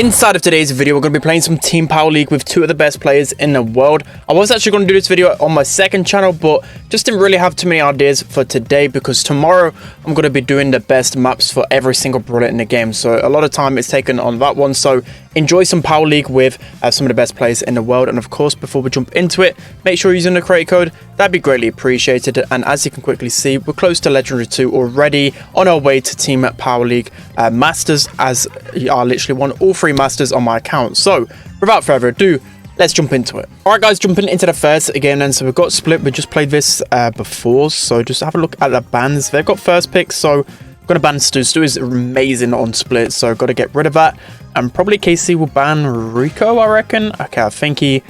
Inside of today's video, we're going to be playing some Team Power League with two of the best players in the world. I was actually going to do this video on my second channel, but just didn't really have too many ideas for today because tomorrow I'm going to be doing the best maps for every single brawler in the game. So a lot of time is taken on that one. So enjoy some Power League with some of the best players in the world. And of course, before we jump into it, make sure you're using the creator code. That'd be greatly appreciated. And as you can quickly see, we're close to Legendary 2 already, on our way to Team Power League Masters, as I literally won all 3 Masters on my account. So without further ado, let's jump into it. All right, guys, jumping into the first again. And so we've got Split. We just played this before, so just have a look at the bans. They've got first pick, so I'm gonna ban Stu. Stu is amazing on Split, so got to get rid of that. And probably KC will ban Rico, I reckon. Okay, I think he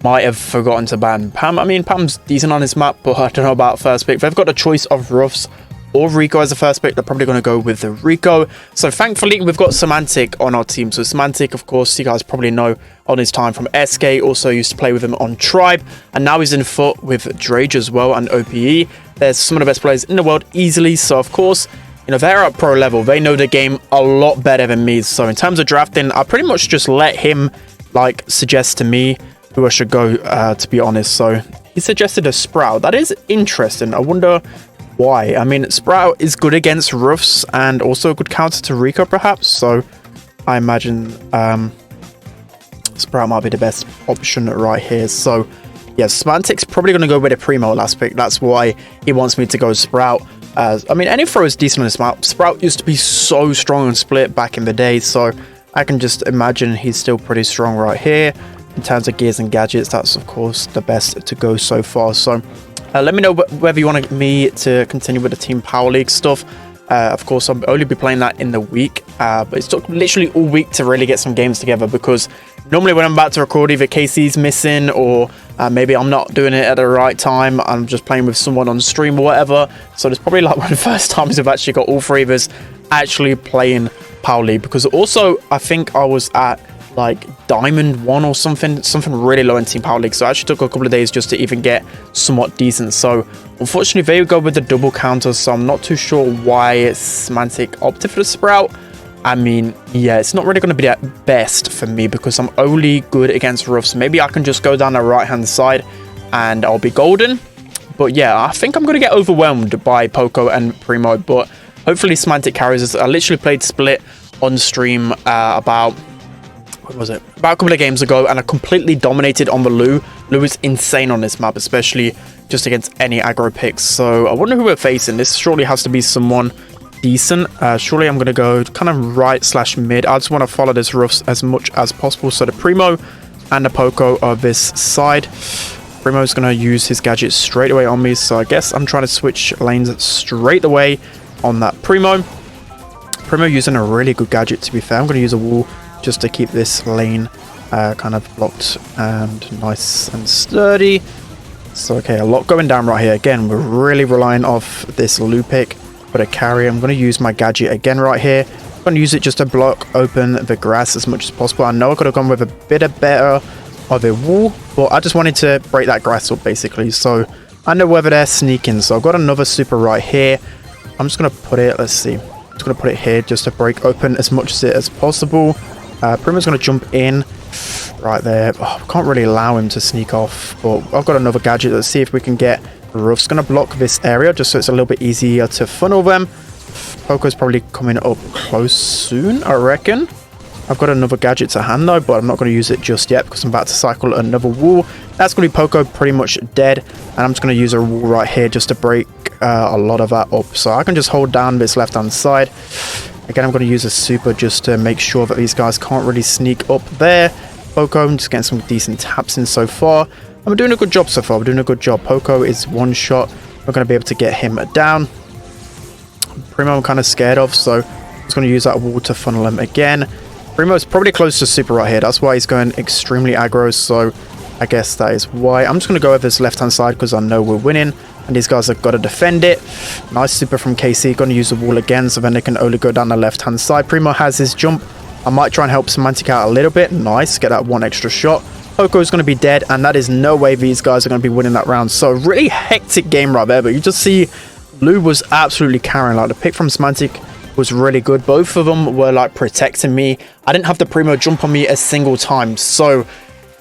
might have forgotten to ban Pam. I mean, Pam's decent on this map, but I don't know about first pick. They've got a choice of Ruffs or Rico as a first pick. They're probably going to go with the Rico. So thankfully, we've got Semantic on our team. So Semantic, of course, you guys probably know on his time from SK. Also used to play with him on Tribe. And now he's in foot with Drage as well and OPE. There's some of the best players in the world easily. So, of course, you know, they're at pro level. They know the game a lot better than me. So in terms of drafting, I pretty much just let him, like, suggest to me who I should go, to be honest. So he suggested a Sprout. That is interesting. I wonder why. I mean, Sprout is good against Ruffs and also a good counter to Rico, perhaps. So I imagine Sprout might be the best option right here. So yeah, Semantic's probably going to go with a Primo last pick. That's why he wants me to go Sprout. I mean, any throw is decent on this map. Sprout used to be so strong on Split back in the day, so I can just imagine he's still pretty strong right here. In terms of gears and gadgets, that's of course the best to go so far. So let me know whether you want me to continue with the Team Power League stuff. Of course, I'll only be playing that in the week, but it's took literally all week to really get some games together, because normally when I'm about to record, either KC's missing or maybe I'm not doing it at the right time. I'm just playing with someone on stream or whatever. So it's probably like one of the first times I've actually got all 3 of us actually playing Power League, because also I think I was at like Diamond 1 or something really low in Team Power League. So I actually took a couple of days just to even get somewhat decent. So unfortunately, they go with the double counter. So I'm not too sure why Semantic opted for the Sprout. I mean, yeah, it's not really going to be that best for me because I'm only good against Ruffs. Maybe I can just go down the right-hand side and I'll be golden. But yeah, I think I'm going to get overwhelmed by Poco and Primo. But hopefully Semantic carries us. I literally played Split on stream about a couple of games ago, and I completely dominated on the Lou. Lou is insane on this map, especially just against any aggro picks. So I wonder who we're facing. This surely has to be someone decent. Surely I'm going to go kind of right/mid. I just want to follow this Ruffs as much as possible. So the Primo and the Poco are this side. Primo's going to use his gadget straight away on me, so I guess I'm trying to switch lanes straight away on that Primo. Primo using a really good gadget, to be fair. I'm going to use a wall just to keep this lane kind of blocked and nice and sturdy. So okay, a lot going down right here. Again, we're really relying off this Lou pick for the carry. I'm going to use my gadget again right here. I'm going to use it just to block open the grass as much as possible. I know I could have gone with a bit better of a wall, but I just wanted to break that grass up basically. So I know whether they're sneaking. So I've got another super right here. I'm just going to put it, let's see. I'm just going to put it here just to break open as much as possible. Primo's going to jump in right there. Oh, can't really allow him to sneak off, but I've got another gadget. Let's see if we can get Ruff's going to block this area just so it's a little bit easier to funnel them. Poco's probably coming up close soon, I reckon. I've got another gadget to hand though, but I'm not going to use it just yet because I'm about to cycle another wall. That's going to be Poco pretty much dead, and I'm just going to use a wall right here just to break a lot of that up. So I can just hold down this left-hand side. Again, I'm going to use a super just to make sure that these guys can't really sneak up there. Poco, I'm just getting some decent taps in so far. I'm doing a good job so far. We're doing a good job. Poco is one shot. We're going to be able to get him down. Primo I'm kind of scared of, so I'm just going to use that wall to funnel him again. Primo is probably close to super right here. That's why he's going extremely aggro, so I guess that is why. I'm just going to go over this left-hand side because I know we're winning. And these guys have got to defend it. Nice super from KC. Going to use the wall again, so then they can only go down the left-hand side. Primo has his jump. I might try and help Semantic out a little bit. Nice. Get that one extra shot. Poco is going to be dead, and that is no way these guys are going to be winning that round. So really hectic game right there, but you just see Lou was absolutely carrying. Like the pick from Semantic was really good. Both of them were like protecting me. I didn't have the Primo jump on me a single time. So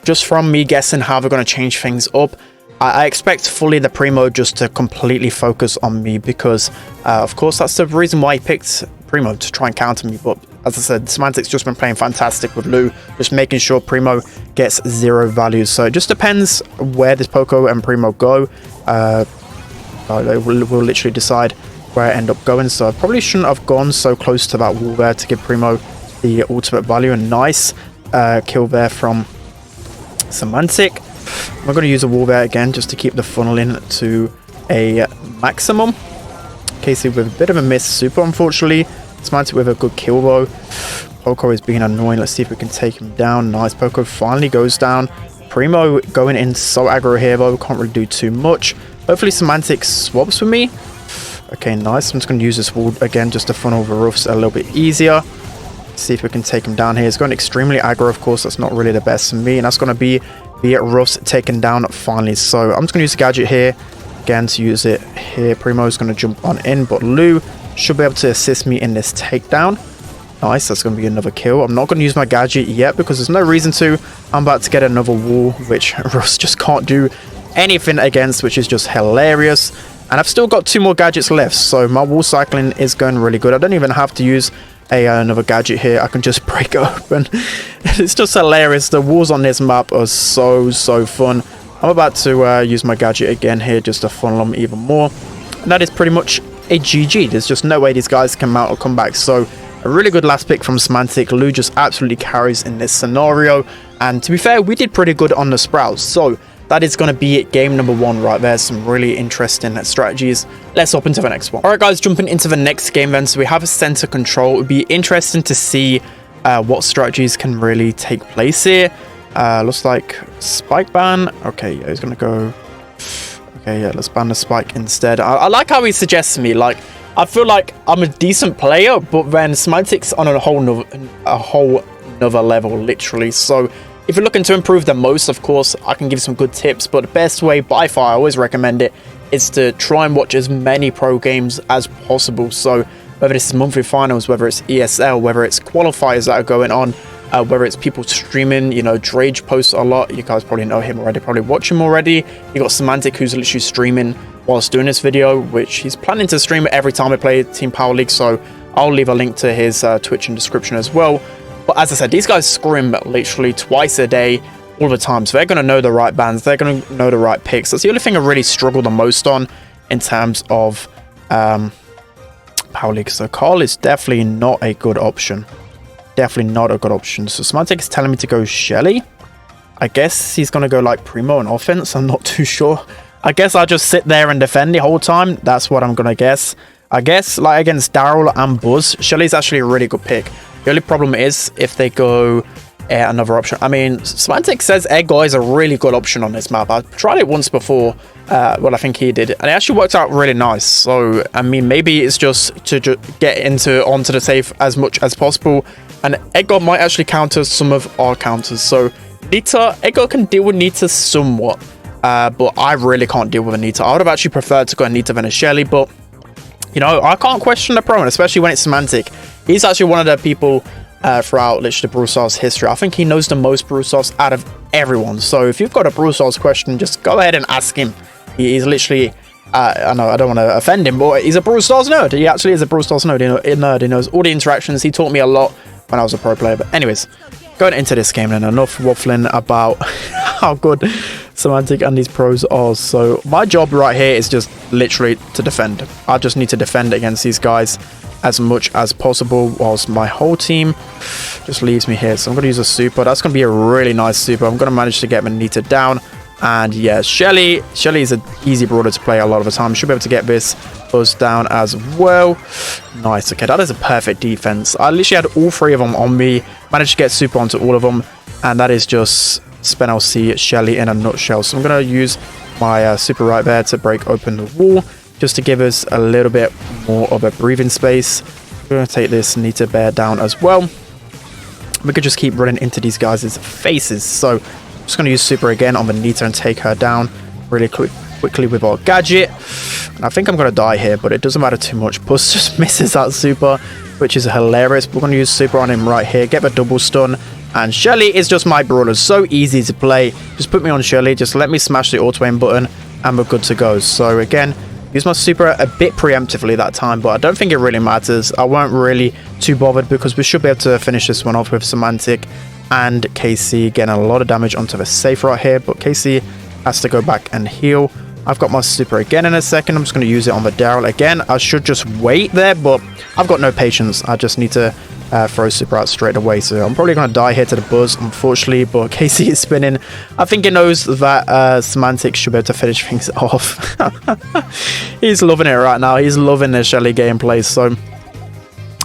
just from me guessing how they're going to change things up, I expect fully the Primo just to completely focus on me, because of course that's the reason why he picked Primo, to try and counter me. But as I said, Semantic's just been playing fantastic with Lou, just making sure Primo gets 0 values. So it just depends where this Poco and Primo go. We'll literally decide where I end up going. So I probably shouldn't have gone so close to that wall there to give Primo the ultimate value. And nice kill there from Semantic. I'm going to use a wall there again just to keep the funneling to a maximum. Casey with a bit of a miss super, unfortunately. Semantic with a good kill though. Poco is being annoying. Let's see if we can take him down. Nice. Poco finally goes down. Primo going in so aggro here though. Can't really do too much. Hopefully Semantic swaps with me. Okay, nice. I'm just going to use this wall again just to funnel the roofs a little bit easier. See if we can take him down here. It's going extremely aggro, of course. That's not really the best for me. And that's going to be the roofs taken down finally. So I'm just going to use the gadget here again to use it here. Primo is going to jump on in, but Lou should be able to assist me in this takedown. Nice. That's going to be another kill. I'm not going to use my gadget yet because there's no reason to. I'm about to get another wall, which Russ just can't do anything against, which is just hilarious. And I've still got 2 more gadgets left, so my wall cycling is going really good. I don't even have to use another gadget here. I can just break it open. It's just hilarious. The walls on this map are so fun. I'm about to use my gadget again here just to funnel them even more. And that is pretty much a GG. There's just no way these guys can mount or come back. So a really good last pick from Semantic. Lou just absolutely carries in this scenario. And to be fair, we did pretty good on the Sprouts. So that is going to be game number 1 right there. Some really interesting strategies. Let's hop into the next one. All right, guys, jumping into the next game then. So we have a center control. It would be interesting to see what strategies can really take place here. Looks like spike ban. Okay, yeah, he's going to go. Okay, yeah, let's ban the spike instead. I like how he suggests me. Like, I feel like I'm a decent player, but then Semantic's on a whole nother level, literally. So if you're looking to improve the most, of course, I can give some good tips, but the best way by far, I always recommend it, is to try and watch as many pro games as possible. So whether this is monthly finals, whether it's ESL, whether it's qualifiers that are going on, whether it's people streaming, you know, Drage posts a lot. You guys probably know him already, probably watch him already. You got Semantic, who's literally streaming whilst doing this video, which he's planning to stream every time I play Team Power League. So I'll leave a link to his Twitch in the description as well. But as I said, these guys scrim literally twice a day, all the time. So they're going to know the right bans. They're going to know the right picks. That's the only thing I really struggle the most on in terms of Power League. So Carl is definitely not a good option. Definitely not a good option. So Semantic is telling me to go Shelly. I guess he's going to go like Primo on offense. I'm not too sure. I guess I'll just sit there and defend the whole time. That's what I'm going to guess. I guess like against Daryl and Buzz, Shelly's actually a really good pick. The only problem is if they go another option. I mean, Semantic says Edgar is a really good option on this map. I've tried it once before. Well, I think he did. And it actually worked out really nice. So, I mean, maybe it's just to get onto the safe as much as possible. And Edgar might actually counter some of our counters. So, Nita, Edgar can deal with Nita somewhat. But I really can't deal with a Nita. I would have actually preferred to go Nita than a Shelly. But, you know, I can't question the pro, and especially when it's Semantic. He's actually one of the people throughout literally the Brawl Stars history. I think he knows the most Brawl Stars out of everyone. So if you've got a Brawl Stars question, just go ahead and ask him. He's literally, I know I don't want to offend him, but he's a Brawl Stars nerd. He actually is a Brawl Stars nerd. He knows all the interactions. He taught me a lot when I was a pro player. But anyways, going into this game, and enough waffling about how good Semantic and these pros are. So my job right here is just literally to defend. I just need to defend against these guys as much as possible, whilst my whole team just leaves me here. So I'm going to use a super. That's going to be a really nice super. I'm going to manage to get Manita down. And yeah, Shelly is an easy brawler to play a lot of the time. Should be able to get this Buzz down as well. Nice. Okay, that is a perfect defense. I literally had all 3 of them on me. Managed to get super onto all of them. And that is just SpenLC Shelly in a nutshell. So I'm going to use my super right there to break open the wall, just to give us a little bit more of a breathing space. We're going to take this Nita Bear down as well. We could just keep running into these guys' faces. So I'm just going to use super again on the Nita and take her down really quickly with our gadget. And I think I'm going to die here, but it doesn't matter too much. Buzz just misses that super. which is hilarious. We're going to use super on him right here, get the double stun, and Shelly is just my brawler. So easy to play. Just put me on Shelly, just let me smash the auto aim button, and we're good to go. So again, use my super a bit preemptively that time, but I don't think it really matters. I won't really too bothered because we should be able to finish this one off with Semantic and KC getting a lot of damage onto the safe right here, but KC has to go back and heal. I've got my super again in a second. I'm just going to use it on the Daryl again. I should just wait there, but I've got no patience. I just need to throw super out straight away. So I'm probably going to die here to the Buzz, unfortunately, but KC is spinning. I think he knows that Semantic should be able to finish things off. He's loving it right now. He's loving the Shelly gameplay. So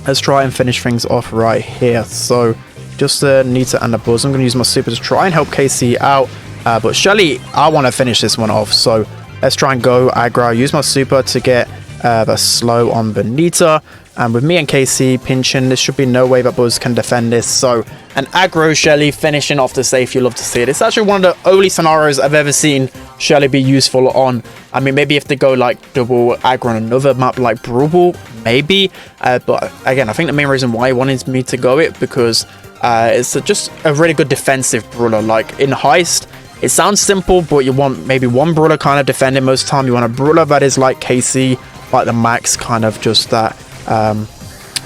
let's try and finish things off right here. So just Nita and the Buzz. I'm going to use my super to try and help KC out. But Shelly, I want to finish this one off. So let's try and go aggro. Use my super to get the slow on Benita. And with me and KC pinching, there should be no way that Buzz can defend this. So an aggro Shelly finishing off the safe, you love to see it. It's actually one of the only scenarios I've ever seen Shelly be useful on. I mean, maybe if they go like double aggro on another map like Brawl, maybe. But again, I think the main reason why he wanted me to go it because it's just a really good defensive brawler. Like in Heist, it sounds simple, but you want maybe one brawler kind of defending most of the time. You want a brawler that is like KC, like the Max, kind of just that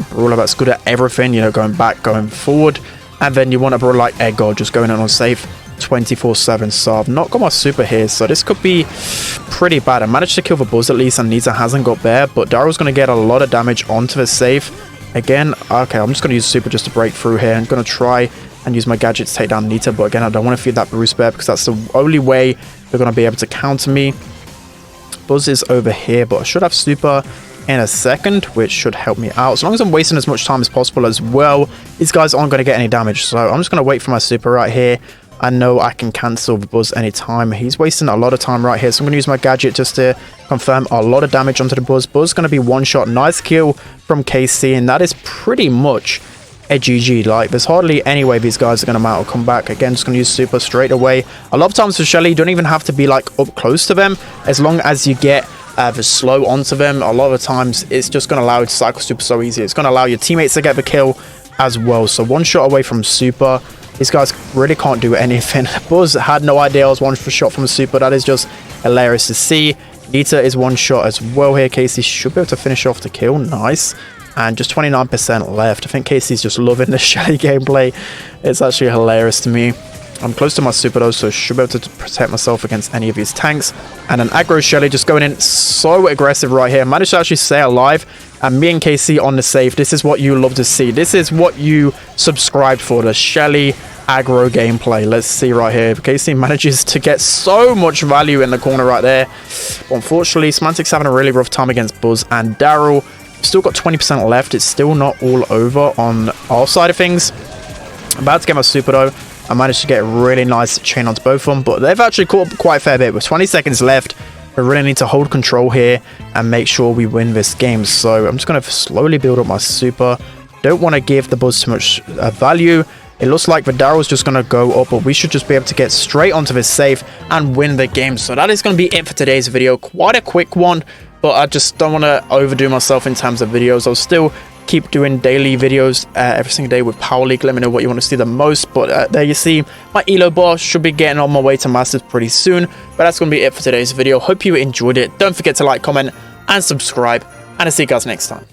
brawler that's good at everything, you know, going back, going forward. And then you want a brawler like Edgar, just going in on safe 24/7. So I've not got my super here, so this could be pretty bad. I managed to kill the Buzz at least, and Nita hasn't got there, but Daryl's going to get a lot of damage onto the safe. Again, okay, I'm just going to use super just to break through here. I'm going to try and use my gadget to take down Nita, but again, I don't want to feed that Bruce Bear because that's the only way they're going to be able to counter me. Buzz is over here, but I should have super in a second, which should help me out. As long as I'm wasting as much time as possible as well, these guys aren't going to get any damage. So I'm just going to wait for my super right here. I know I can cancel the Buzz anytime. He's wasting a lot of time right here, so I'm going to use my gadget just to confirm a lot of damage onto the Buzz. Buzz going to be one shot. Nice kill from KC, and that is pretty much a GG. Like, there's hardly any way these guys are going to mount or come back. Again, just going to use super straight away. A lot of times for Shelly, you don't even have to be like up close to them. As long as you get the slow onto them, a lot of the times it's just going to allow you to cycle super so easy. It's going to allow your teammates to get the kill as well. So one shot away from super. These guys really can't do anything. Buzz had no idea I was one shot from super. That is just hilarious to see. Nita is one shot as well here. Casey should be able to finish off the kill. Nice. And just 29% left. I think Casey's just loving the Shelly gameplay. It's actually hilarious to me. I'm close to my super though, so I should be able to protect myself against any of these tanks. And an aggro Shelly just going in so aggressive right here. Managed to actually stay alive. And me and KC on the safe. This is what you love to see. This is what you subscribed for, the Shelly aggro gameplay. Let's see right here. KC manages to get so much value in the corner right there. But unfortunately, Semantic's having a really rough time against Buzz and Daryl. Still got 20% left. It's still not all over on our side of things. I'm about to get my super though. I managed to get a really nice chain onto both of them, but they've actually caught up quite a fair bit. With 20 seconds left, we really need to hold control here and make sure we win this game. So I'm just going to slowly build up my super. Don't want to give the Buzz too much value. It looks like the Daryl's just going to go up, but we should just be able to get straight onto this safe and win the game. So that is going to be it for today's video. Quite a quick one, but I just don't want to overdo myself in terms of videos. I'll still keep doing daily videos every single day with Power League. Let me know what you want to see the most. But there you see, my Elo bar should be getting on my way to Masters pretty soon. But that's going to be it for today's video. Hope you enjoyed it. Don't forget to like, comment, and subscribe. And I'll see you guys next time.